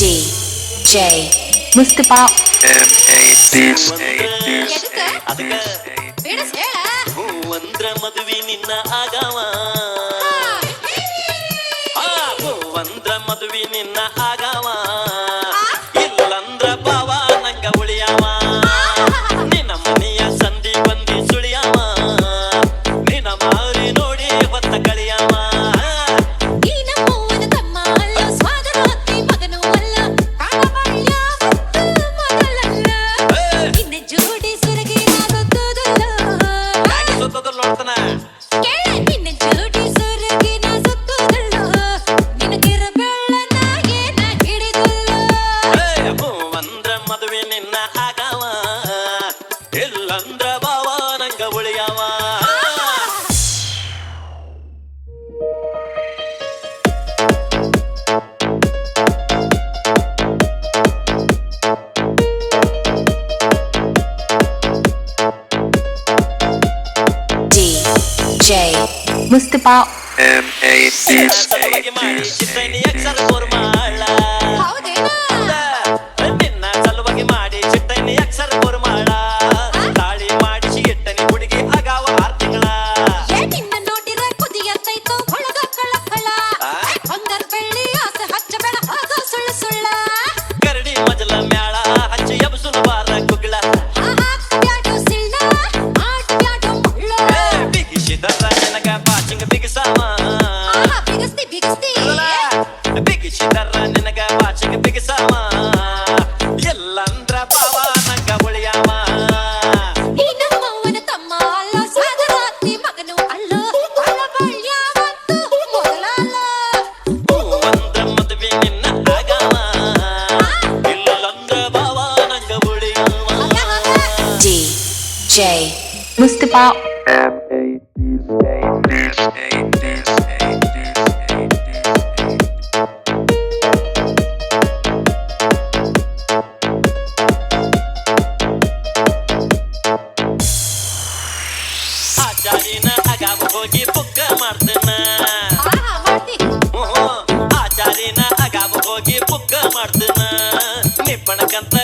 DJ Mustafa ಅಂದ್ರ ಮದುವೆ ನಿನ್ನ ಆಗವ ಅಂದ್ರ ಮದುವೆ ನಿನ್ನ ಆಗವ ಇಲ್ಲಂದ್ರ ಬಾವ ನಂಗ ಉಳಿಯವ ನಿನ್ನ ಮನೆಯ ಸಂಧಿ ಬಂದಿ ಸುಳಿಯವ ನಿನ್ನ ಮಾರಿ ನೋಡಿ ಹೊತ್ತ ಕಳಿಯವ ಇಲ್ಲಂದ್ರ ಬಾವ ನಂಗ ಉಳಿಯವ DJ Mustafa ನಿನ್ನ ಸಲುವಾಗಿ ಮಾಡಿ ಚಿಟ್ಟೈನಿ ಅಕ್ಷರ ಕೋರ್ಮಾಳ ತಾಳಿ ಮಾಡಿಸಿ ಇಟ್ಟನಿ ಹುಡುಗಿ ಆಗಾವ 6 ತಿಂಗಳ ಕರಡಿ ಮಜಲ ಮ್ಯಾಳ ಹಚ್ಚಿ ಎಬ್ಸುನ ಬಾರ ಕುಗ್ಳ ಬಿಗಿಸಿದರ ನನಗ ಬಾಚಿಂಗ ಬಿಗಿಸಾವ ಬಿಗಿಸಿದರ ನಿನಗ ಬಾಚಿಂಗ ಬಿಗಿಸಾವ ಎಲ್ಲಂದ್ರ ಬಾವ ನಂಗ ಉಳಿಯವ ಅಂದ್ರ ಮದುವೆ ನಿನ್ನ ಆಗವ ಇಲ್ಲಂದ್ರ ಬಾವ ನಂಗ ಉಳಿಯವ DJ Mustafa ಆಚಾರಿನ ಅಗಾವ ಹೋಗಿ ಬುಕ್ಕ ಮಾಡ್ತೇನ ಆಚಾರಿನ ಅಗಾವ ಹೋಗಿ ಬುಕ್ಕ ಮಾಡ್ತೇನ ನಿಪ್ಪಣಕಂತ